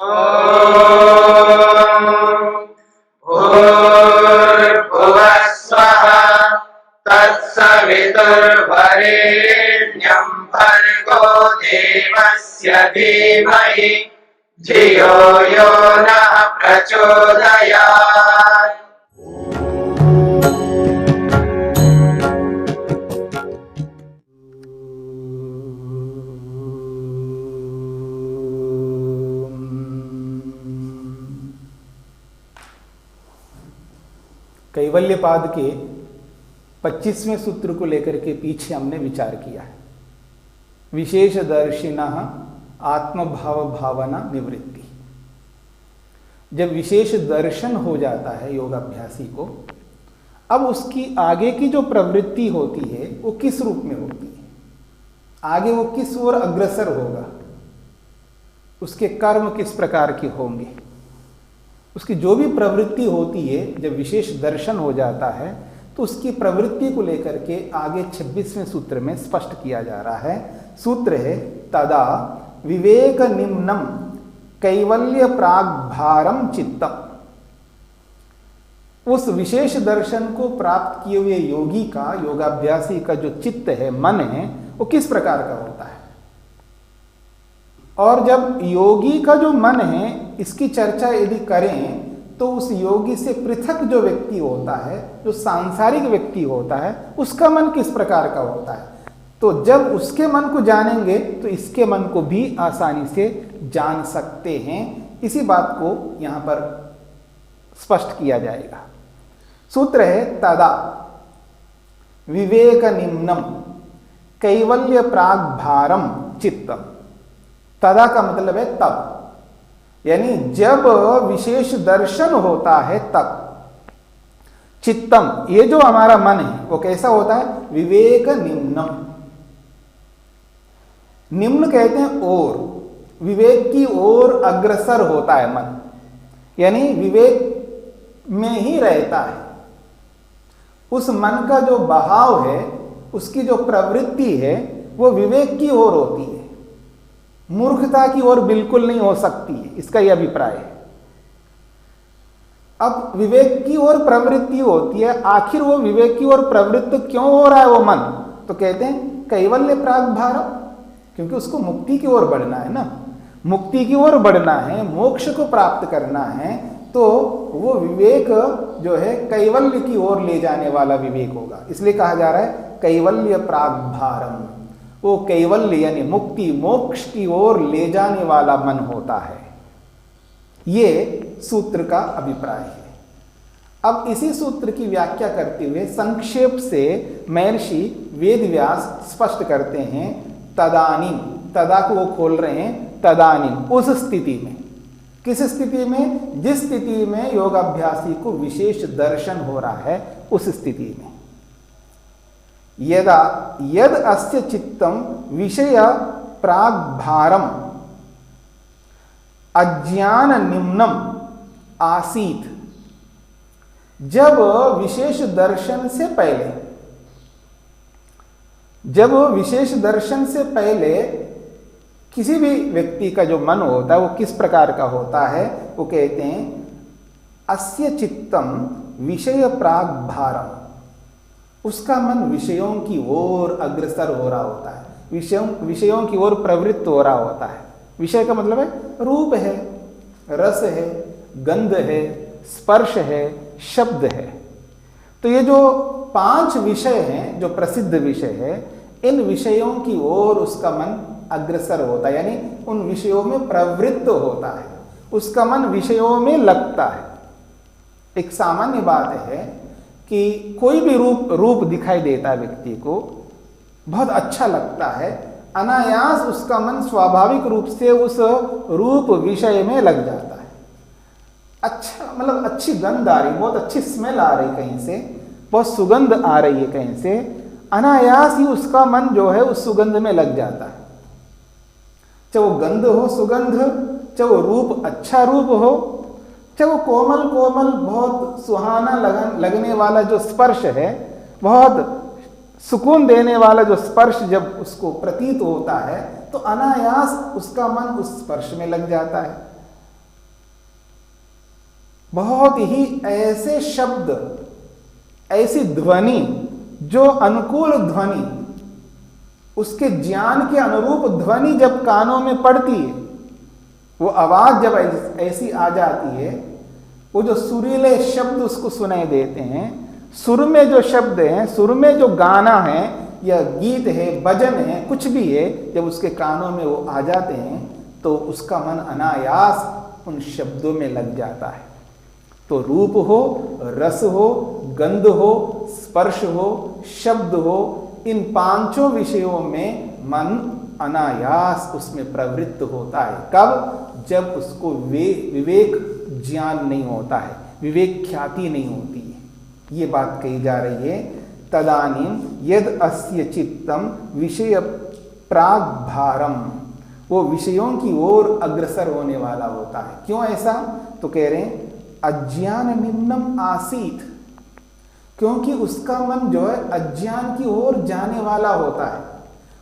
भूर्भुवः स्वः तत्सवितुर्वरेण्यं भर्गो देवस्य धीमहि धियो यो नः प्रचोदयात्। कैवल्यपाद के 25वें सूत्र को लेकर के पीछे हमने विचार किया है। विशेष दर्शिनः आत्मभाव भावना निवृत्ति। जब विशेष दर्शन हो जाता है योगाभ्यासी को, अब उसकी आगे की जो प्रवृत्ति होती है वो किस रूप में होती है, आगे वो किस ओर अग्रसर होगा, उसके कर्म किस प्रकार के होंगे, उसकी जो भी प्रवृत्ति होती है जब विशेष दर्शन हो जाता है तो उसकी प्रवृत्ति को लेकर के आगे 26वें सूत्र में स्पष्ट किया जा रहा है। सूत्र है तदा विवेक निम्नम कैवल्य प्राग्भारम चित्तम। उस विशेष दर्शन को प्राप्त किए हुए योगी का, योगाभ्यासी का जो चित्त है, मन है, वो किस प्रकार का होता है। और जब योगी का जो मन है इसकी चर्चा यदि करें तो उस योगी से पृथक जो व्यक्ति होता है, जो सांसारिक व्यक्ति होता है, उसका मन किस प्रकार का होता है। तो जब उसके मन को जानेंगे तो इसके मन को भी आसानी से जान सकते हैं। इसी बात को यहां पर स्पष्ट किया जाएगा। सूत्र है तदा विवेक निम्नम कैवल्य प्राग्भारम चित्तम। तदा का मतलब है तब, यानी जब विशेष दर्शन होता है तब। चित्तम, ये जो हमारा मन है वो कैसा होता है, विवेक निम्नम। निम्न कहते हैं ओर, विवेक की ओर अग्रसर होता है मन, यानी विवेक में ही रहता है। उस मन का जो बहाव है, उसकी जो प्रवृत्ति है वो विवेक की ओर होती है, मूर्खता की ओर बिल्कुल नहीं हो सकती है, इसका यह अभिप्राय है। अब विवेक की ओर प्रवृत्ति होती है, आखिर वो विवेक की ओर प्रवृत्त क्यों हो रहा है वो मन, तो कहते हैं कैवल्य प्राग्भारम, क्योंकि उसको मुक्ति की ओर बढ़ना है ना, मुक्ति की ओर बढ़ना है, मोक्ष को प्राप्त करना है, तो वो विवेक जो है कैवल्य की ओर ले जाने वाला विवेक होगा। इसलिए कहा जा रहा है कैवल्य प्राग्भारम, वो कैवल्य यानी मुक्ति मोक्ष की ओर ले जाने वाला मन होता है। ये सूत्र का अभिप्राय है। अब इसी सूत्र की व्याख्या करते हुए संक्षेप से महर्षि वेदव्यास स्पष्ट करते हैं तदानीम। तदा को वो खोल रहे हैं, तदानीम उस स्थिति में। किस स्थिति में, जिस स्थिति में योगाभ्यासी को विशेष दर्शन हो रहा है उस स्थिति में। यदा यद अस्य चित्तम विषय प्राग्भारम अज्ञान निम्नम आसीत। जब विशेष दर्शन से पहले, जब विशेष दर्शन से पहले किसी भी व्यक्ति का जो मन होता है वो किस प्रकार का होता है, वो कहते हैं अस्य चित्तम विषय प्राग्भारम। उसका मन विषयों की ओर अग्रसर हो रहा होता है, विषयों की ओर प्रवृत्त हो रहा होता है। विषय का मतलब है रूप है, रस है, गंध है, स्पर्श है, शब्द है। तो ये जो 5 विषय हैं, जो प्रसिद्ध विषय है, इन विषयों की ओर उसका मन अग्रसर होता है, यानी उन विषयों में प्रवृत्त होता है, उसका मन विषयों में लगता है। एक सामान्य बात है कि कोई भी रूप दिखाई देता है व्यक्ति को, बहुत अच्छा लगता है, अनायास उसका मन स्वाभाविक रूप से उस रूप विषय में लग जाता है। अच्छा, मतलब अच्छी गंध आ रही, बहुत अच्छी स्मेल आ रही कहीं से, बहुत सुगंध आ रही है कहीं से, अनायास ही उसका मन जो है उस सुगंध में लग जाता है। चाहे वो गंध हो, सुगंध, चाहे वो रूप अच्छा रूप हो, चाहे वो कोमल कोमल बहुत सुहाना लगने वाला जो स्पर्श है, बहुत सुकून देने वाला जो स्पर्श जब उसको प्रतीत होता है तो अनायास उसका मन उस स्पर्श में लग जाता है। बहुत ही ऐसे शब्द, ऐसी ध्वनि जो अनुकूल ध्वनि, उसके ज्ञान के अनुरूप ध्वनि जब कानों में पड़ती है, वो आवाज जब ऐसी आ जाती है, वो जो सुरीले शब्द उसको सुनाई देते हैं, सुर में जो शब्द हैं, सुर में जो गाना है या गीत है, भजन है, कुछ भी है, जब उसके कानों में वो आ जाते हैं तो उसका मन अनायास उन शब्दों में लग जाता है। तो रूप हो, रस हो, गंध हो, स्पर्श हो, शब्द हो, इन पांचों विषयों में मन अनायास उसमें प्रवृत्त होता है। कब? जब उसको विवेक ज्ञान नहीं होता है, विवेक ख्याति नहीं होती है। ये बात कही जा रही है। तदानीम यद अस्य चित्तम विषय प्राग भारम, वो विषयों की ओर अग्रसर होने वाला होता है। क्यों ऐसा? तो कह रहे हैं अज्ञान निम्नम आसीत, क्योंकि उसका मन जो है अज्ञान की ओर जाने वाला होता है।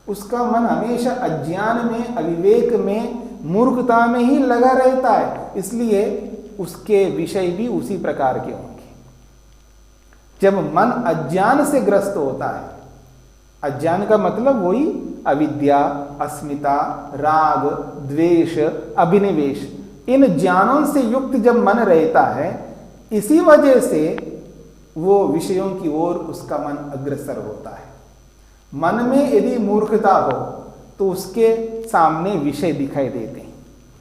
उसका मन हमेशा अज्ञान में, अविवेक में, मूर्खता में ही लगा रहता है, इसलिए उसके विषय भी उसी प्रकार के होंगे। जब मन अज्ञान से ग्रस्त होता है, अज्ञान का मतलब वही अविद्या, अस्मिता, राग, द्वेष, अभिनिवेश, इन ज्ञानों से युक्त जब मन रहता है, इसी वजह से वो विषयों की ओर उसका मन अग्रसर होता है। मन में यदि मूर्खता हो तो उसके सामने विषय दिखाई देते हैं,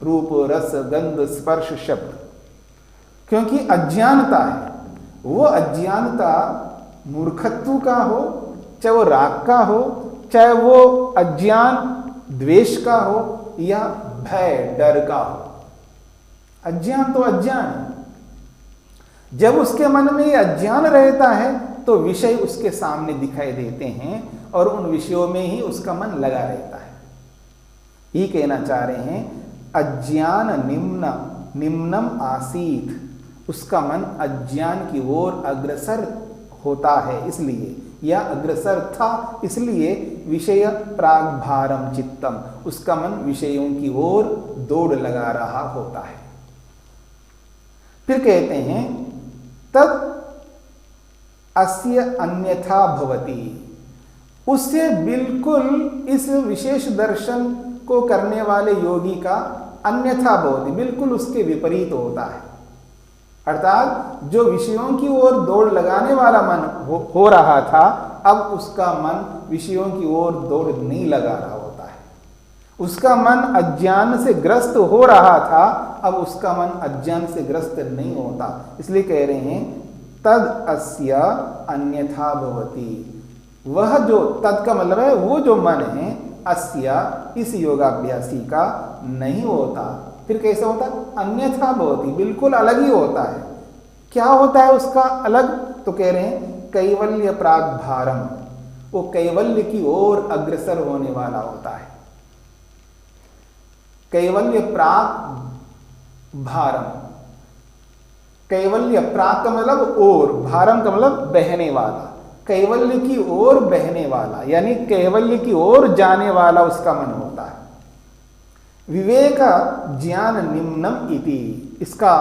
रूप, रस, गंध, स्पर्श, शब्द, क्योंकि अज्ञानता है। वो अज्ञानता मूर्खत्व का हो, चाहे वो राग का हो, चाहे वो अज्ञान द्वेष का हो, या भय, डर का हो। अज्ञान तो अज्ञान है। जब उसके मन में ये अज्ञान रहता है तो विषय उसके सामने दिखाई देते हैं और उन विषयों में ही उसका मन लगा रहता है। ये कहना चाह रहे हैं अज्ञान निम्नम आसीत, उसका मन अज्ञान की ओर अग्रसर होता है, इसलिए, या अग्रसर था इसलिए विषय प्रागभारम चित्तम, उसका मन विषयों की ओर दौड़ लगा रहा होता है। फिर कहते हैं तद अस्य अन्यथा भवति, उससे बिल्कुल इस विशेष दर्शन को करने वाले योगी का अन्यथा भवति, बिल्कुल उसके विपरीत होता है। अर्थात जो विषयों की ओर दौड़ लगाने वाला मन हो रहा था, अब उसका मन विषयों की ओर दौड़ नहीं लगा रहा होता है। उसका मन अज्ञान से ग्रस्त हो रहा था, अब उसका मन अज्ञान से ग्रस्त नहीं होता। इसलिए कह रहे हैं तद अस्य अन्यथा भवति, वह जो, तद का मतलब है वो जो मन है, अस्य इस योगाभ्यासी का नहीं होता। फिर कैसे होता? अन्यथा भवति, बिल्कुल अलग ही होता है। क्या होता है उसका अलग? तो कह रहे हैं कैवल्य प्रागभारम, वो कैवल्य की ओर अग्रसर होने वाला होता है। कैवल्य प्राग भारम, कैवल्य प्राग का मतलब ओर, भारम का मतलब बहने वाला, कैवल्य की ओर बहने वाला, यानी कैवल्य की ओर जाने वाला उसका मन होता है। विवेक ज्ञान निम्नम इति, इसका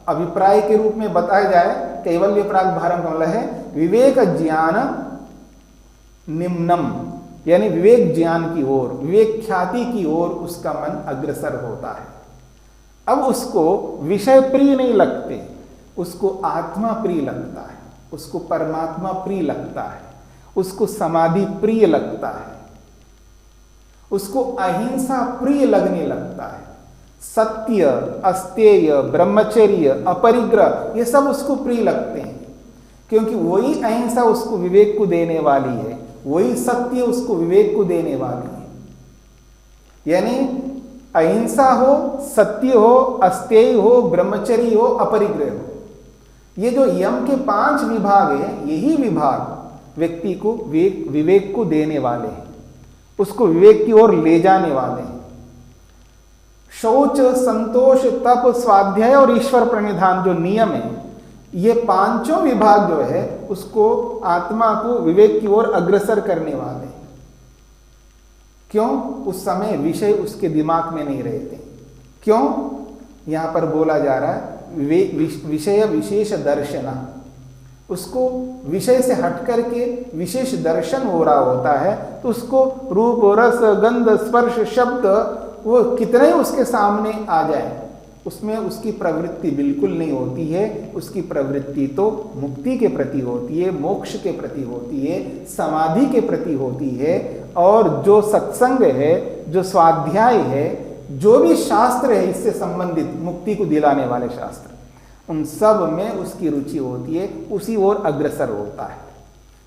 अभिप्राय के रूप में बताया जाए, कैवल्य प्राग भारम का मतलब है विवेक ज्ञान निम्नम, यानी विवेक ज्ञान की ओर, विवेक ख्याति की ओर उसका मन अग्रसर होता है। अब उसको विषय प्रिय नहीं लगते, उसको आत्मा प्रिय लगता है, उसको परमात्मा प्रिय लगता है, उसको समाधि प्रिय लगता है, उसको अहिंसा प्रिय लगने लगता है, सत्य, अस्तेय, ब्रह्मचर्य, अपरिग्रह, ये सब उसको प्रिय लगते हैं, क्योंकि वही अहिंसा उसको विवेक को देने वाली है, वही सत्य उसको विवेक को देने वाली है। यानी अहिंसा हो, सत्य हो, अस्तेय हो, ब्रह्मचर्य हो, अपरिग्रह हो, ये जो यम के 5 विभाग हैं, यही विभाग व्यक्ति को विवेक को देने वाले हैं, उसको विवेक की ओर ले जाने वाले हैं। शौच, संतोष, तप, स्वाध्याय और ईश्वर प्रणिधान जो नियम है, ये 5 विभाग जो है उसको आत्मा को विवेक की ओर अग्रसर करने वाले हैं। क्यों? उस समय विषय उसके दिमाग में नहीं रहते। क्यों? यहां पर बोला जा रहा है विषय विशेष दर्शन, उसको विषय से हट करके विशेष दर्शन हो रहा होता है, तो उसको रूप रस गंध स्पर्श शब्द वो कितने उसके सामने आ जाए, उसमें उसकी प्रवृत्ति बिल्कुल नहीं होती है। उसकी प्रवृत्ति तो मुक्ति के प्रति होती है, मोक्ष के प्रति होती है, समाधि के प्रति होती है। और जो सत्संग है, जो स्वाध्याय है, जो भी शास्त्र है इससे संबंधित मुक्ति को दिलाने वाले शास्त्र, उन सब में उसकी रुचि होती है, उसी ओर अग्रसर होता है।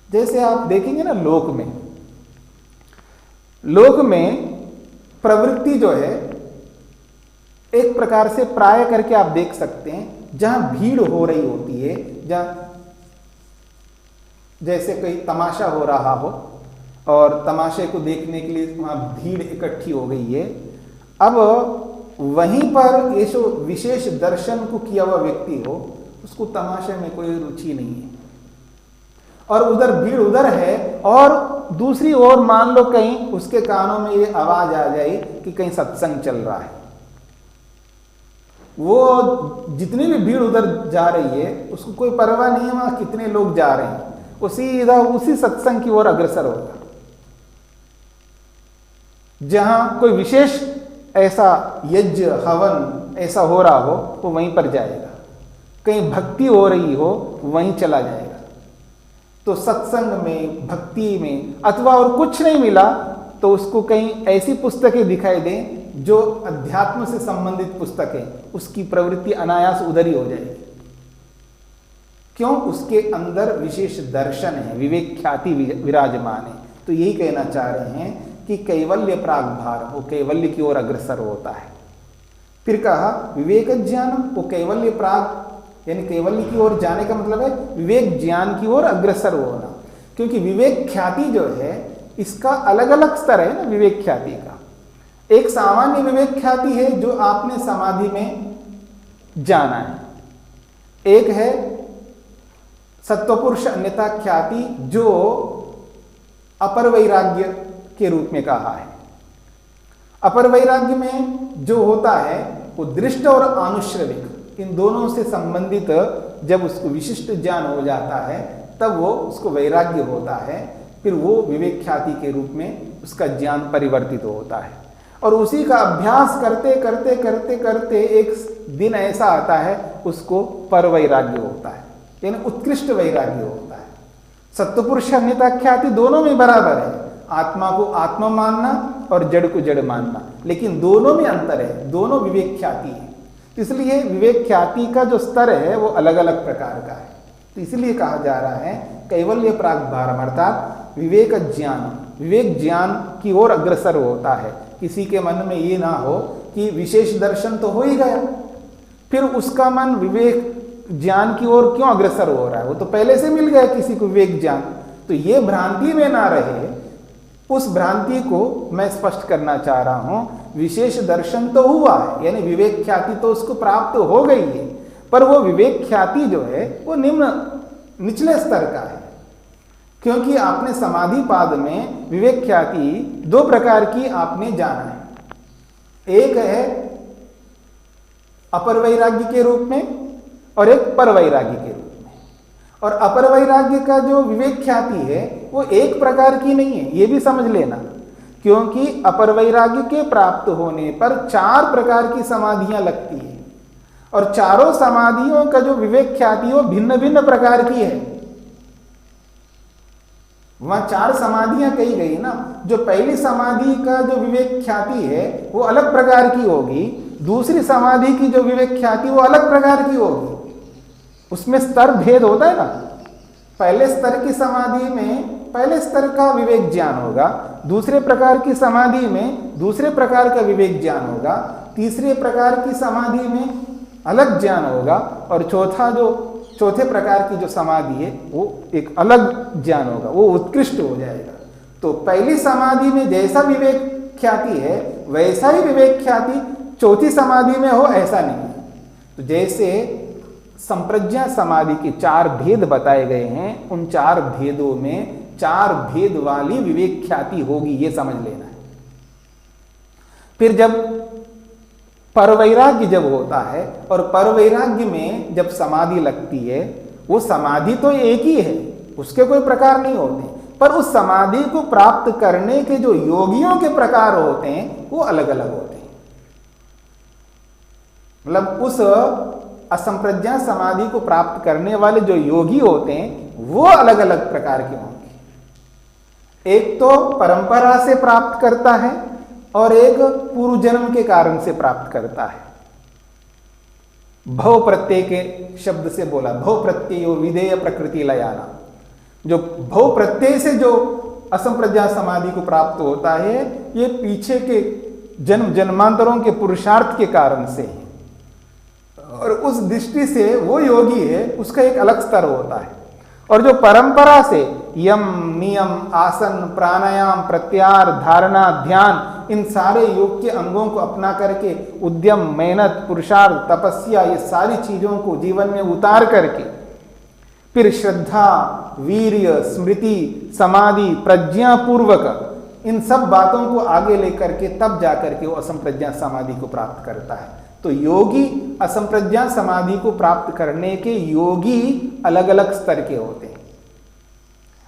जैसे आप देखेंगे ना, लोक में प्रवृत्ति जो है एक प्रकार से प्राय करके आप देख सकते हैं, जहां भीड़ हो रही होती है, जहां जैसे कोई तमाशा हो रहा हो और तमाशे को देखने के लिए वहां भीड़ इकट्ठी हो गई है, अब वहीं पर ये जो विशेष दर्शन को किया हुआ व्यक्ति हो, उसको तमाशे में कोई रुचि नहीं है, और उधर भीड़ उधर है, और दूसरी ओर मान लो कहीं उसके कानों में ये आवाज आ जाए कि कहीं सत्संग चल रहा है, वो जितनी भी भीड़ उधर जा रही है उसको कोई परवाह नहीं है वहां कितने लोग जा रहे हैं, वो सीधा उसी सत्संग की ओर अग्रसर होगा। जहां कोई विशेष ऐसा यज्ञ हवन ऐसा हो रहा हो, वो वहीं पर जाएगा। कहीं भक्ति हो रही हो, वहीं चला जाएगा। तो सत्संग में, भक्ति में, अथवा और कुछ नहीं मिला तो उसको कहीं ऐसी पुस्तकें दिखाई दें जो अध्यात्म से संबंधित पुस्तक है, उसकी प्रवृत्ति अनायास उधर ही हो जाएगी। क्यों? उसके अंदर विशेष दर्शन है, विवेक ख्याति विराजमान है। तो यही कहना चाह रहे हैं कि कैवल्य प्रागभार, वो कैवल्य की ओर अग्रसर होता है। फिर कहा विवेक ज्ञानम, वो कैवल्य प्राग यानी कैवल्य की ओर जाने का मतलब है विवेक ज्ञान की ओर अग्रसर होना। क्योंकि विवेक ख्याति जो है इसका अलग अलग स्तर है ना। विवेक ख्याति का एक सामान्य विवेक ख्याति है जो आपने समाधि में जाना है, एक है सत्वपुरुष अन्यता ख्याति जो अपर वैराग्य के रूप में कहा है। अपर वैराग्य में जो होता है वो दृष्ट और आनुश्रविक, इन दोनों से संबंधित जब उसको विशिष्ट ज्ञान हो जाता है तब वो उसको वैराग्य होता है। फिर वो विवेक ख्याति के रूप में उसका ज्ञान परिवर्तित होता है, और उसी का अभ्यास करते करते करते करते एक दिन ऐसा आता है उसको पर वैराग्य होता है, यानी उत्कृष्ट वैराग्य होता है। सत्वपुरुष अन्यता ख्याति दोनों में बराबर है, आत्मा को आत्मा मानना और जड़ को जड़ मानना, लेकिन दोनों में अंतर है, दोनों विवेक ख्याति है। इसलिए विवेक ख्याति का जो स्तर है वो अलग अलग प्रकार का है। तो इसलिए कहा जा रहा है कैवल्य प्रागभारम, अर्थात विवेक ज्ञान, विवेक ज्ञान की ओर अग्रसर होता है। किसी के मन में ये ना हो कि विशेष दर्शन तो हो ही गया, फिर उसका मन विवेक ज्ञान की ओर क्यों अग्रसर हो रहा है, वो तो पहले से मिल गया किसी को विवेक ज्ञान। तो ये भ्रांति में ना रहे, उस भ्रांति को मैं स्पष्ट करना चाह रहा हूं। विशेष दर्शन तो हुआ है, यानी विवेक ख्याति तो उसको प्राप्त हो गई है, पर वो विवेक ख्याति जो है वो निचले स्तर का है। क्योंकि आपने समाधि पाद में विवेक ख्याति दो प्रकार की आपने जाना है, एक है अपर वैराग्य के रूप में और एक पर वैराग्य के रूप में। और अपर वैराग्य का जो विवेक ख्याति है वो एक प्रकार की नहीं है, ये भी समझ लेना। क्योंकि अपर वैराग्य के प्राप्त होने पर 4 प्रकार की समाधियां लगती है, और चारों समाधियों का जो विवेक ख्याति वो भिन्न भिन्न प्रकार की है। वहां 4 समाधियां कही गई ना। जो पहली समाधि का जो विवेक ख्याति है वो अलग प्रकार की होगी, दूसरी समाधि की जो विवेक ख्याति वो अलग प्रकार की होगी। उसमें स्तर भेद होता है ना। पहले स्तर की समाधि में पहले स्तर का विवेक ज्ञान होगा, दूसरे प्रकार की समाधि में दूसरे प्रकार का विवेक ज्ञान होगा, तीसरे प्रकार की समाधि में अलग ज्ञान होगा, और चौथे प्रकार की जो समाधि है वो एक अलग ज्ञान होगा, वो उत्कृष्ट हो जाएगा। तो पहली समाधि में जैसा विवेक ख्याति है वैसा ही विवेक ख्याति चौथी समाधि में हो, ऐसा नहीं है। तो जैसे संप्रज्ञा समाधि के 4 भेद बताए गए हैं, उन 4 भेदों में 4 भेद वाली विवेक ख्याति होगी, ये समझ लेना है। फिर जब परवैराग्य जब होता है, और परवैराग्य में जब समाधि लगती है, वो समाधि तो एक ही है, उसके कोई प्रकार नहीं होते, पर उस समाधि को प्राप्त करने के जो योगियों के प्रकार होते हैं वो अलग अलग होते हैं। मतलब उस असंप्रज्ञा समाधि को प्राप्त करने वाले जो योगी होते हैं वो अलग अलग प्रकार के होंगे। एक तो परंपरा से प्राप्त करता है और एक पूर्व जन्म के कारण से प्राप्त करता है। भव प्रत्यय के शब्द से बोला, भव प्रत्ययो विधेय प्रकृति लयाना। जो भव प्रत्यय से जो असंप्रज्ञा समाधि को प्राप्त होता है, ये पीछे के जन्म जन्मांतरों के पुरुषार्थ के कारण से है, और उस दृष्टि से वो योगी है, उसका एक अलग स्तर होता है। और जो परंपरा से यम नियम आसन प्राणायाम प्रत्याहार धारणा ध्यान इन सारे योग के अंगों को अपना करके उद्यम मेहनत पुरुषार्थ तपस्या ये सारी चीजों को जीवन में उतार करके फिर श्रद्धा वीर्य स्मृति समाधि प्रज्ञा पूर्वक इन सब बातों को आगे लेकर के तब जाकर के वो असंप्रज्ञा समाधि को प्राप्त करता है। तो योगी असंप्रज्ञा समाधि को प्राप्त करने के योगी अलग अलग स्तर के होते हैं,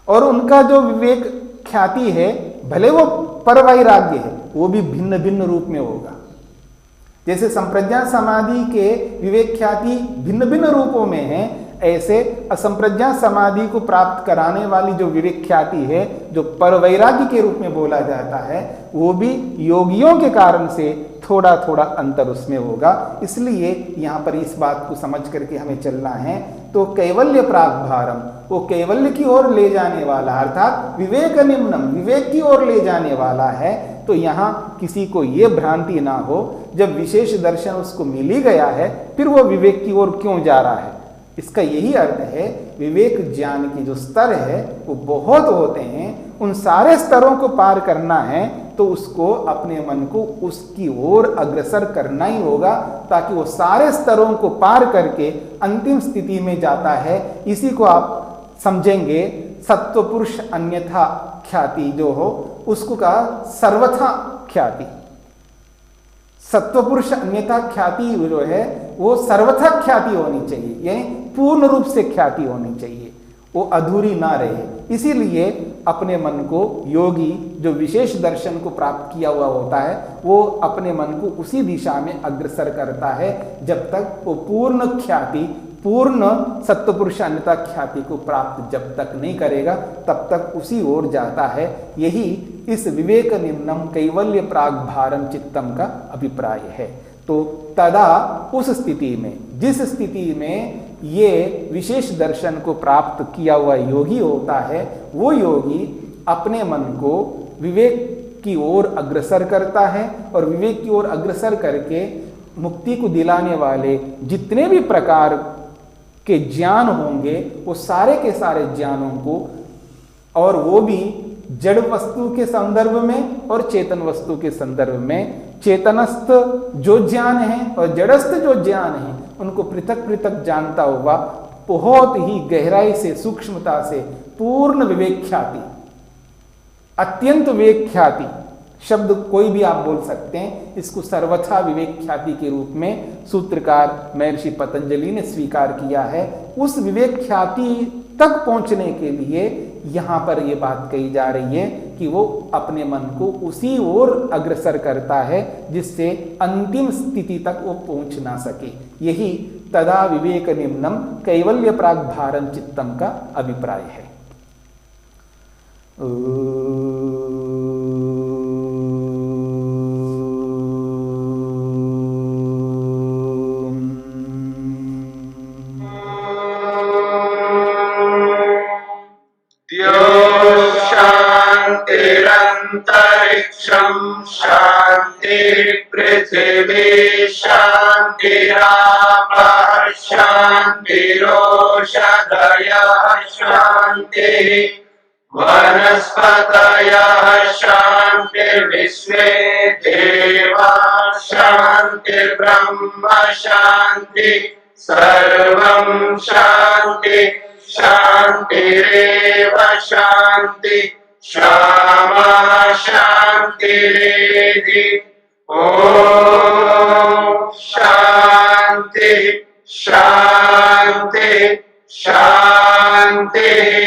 और उनका जो विवेक ख्याति है, भले वो परवैराग्य है, वो भी भिन्न भिन्न रूप में होगा। जैसे संप्रज्ञा समाधि के विवेक ख्याति भिन्न भिन्न रूपों में है, ऐसे असंप्रज्ञा समाधि को प्राप्त कराने वाली जो विवेक ख्याति है, जो परवैराग्य के रूप में बोला जाता है, वो भी योगियों के कारण से थोड़ा थोड़ा अंतर उसमें होगा। इसलिए यहाँ पर इस बात को समझ करके हमें चलना है। तो कैवल्य प्राग्भारम, वो कैवल्य की ओर ले जाने वाला, अर्थात विवेक निम्नम, विवेक की ओर ले जाने वाला है। तो यहाँ किसी को ये भ्रांति ना हो, जब विशेष दर्शन उसको मिल ही गया है, फिर वो विवेक की ओर क्यों जा रहा है। इसका यही अर्थ है, विवेक ज्ञान की जो स्तर है वो बहुत होते हैं, उन सारे स्तरों को पार करना है तो उसको अपने मन को उसकी ओर अग्रसर करना ही होगा, ताकि वो सारे स्तरों को पार करके अंतिम स्थिति में जाता है। इसी को आप समझेंगे सत्वपुरुष अन्यथा ख्याति जो हो, उसको कहा सर्वथा ख्याति। सत्वपुरुष अन्यथा ख्याति जो है वो सर्वथा ख्याति होनी चाहिए, यानी पूर्ण रूप से ख्याति होनी चाहिए, वो अधूरी ना रहे। इसीलिए अपने मन को योगी जो विशेष दर्शन को प्राप्त किया हुआ होता है, वो अपने मन को उसी दिशा में अग्रसर करता है, जब तक वो पूर्ण ख्याति पूर्ण सत्वपुरुष अन्यथा ख्याति को प्राप्त जब तक नहीं करेगा, तब तक उसी ओर जाता है। यही इस विवेक निम्नम कैवल्य प्राग्भारम चित्तम का अभिप्राय है। तो तदा उस स्थिति में, जिस स्थिति में ये विशेष दर्शन को प्राप्त किया हुआ योगी होता है, वो योगी अपने मन को विवेक की ओर अग्रसर करता है, और विवेक की ओर अग्रसर करके मुक्ति को दिलाने वाले जितने भी प्रकार के ज्ञान होंगे, वो सारे के सारे ज्ञानों को, और वो भी जड़ वस्तु के संदर्भ में और चेतन वस्तु के संदर्भ में, चेतनस्थ जो ज्ञान है और जड़स्थ जो ज्ञान है, उनको पृथक पृथक जानता हुआ बहुत ही गहराई से सूक्ष्मता से पूर्ण विवेक ख्याति, अत्यंत विवेक ख्याति शब्द कोई भी आप बोल सकते हैं, इसको सर्वथा विवेक ख्याति के रूप में सूत्रकार महर्षि पतंजलि ने स्वीकार किया है। उस विवेक ख्याति तक पहुंचने के लिए यहाँ पर यह बात कही जा रही है कि वो अपने मन को उसी ओर अग्रसर करता है जिससे अंतिम स्थिति तक वो पहुंच ना सके। यही तदा विवेक निम्नम कैवल्य प्राग्भारम चित्तम का अभिप्राय है। शांतिरंतरिक्षं शांति पृथिवी शांतिरापः शांतिरोषधयः शांतिः वनस्पतयः शांतिर्विश्वे देवाः शांतिर्ब्रह्म शांति सर्वं शांति शांतिरेव शांति क्षमा शांतिरेधि ॐ शान्ति शान्ति शान्तिः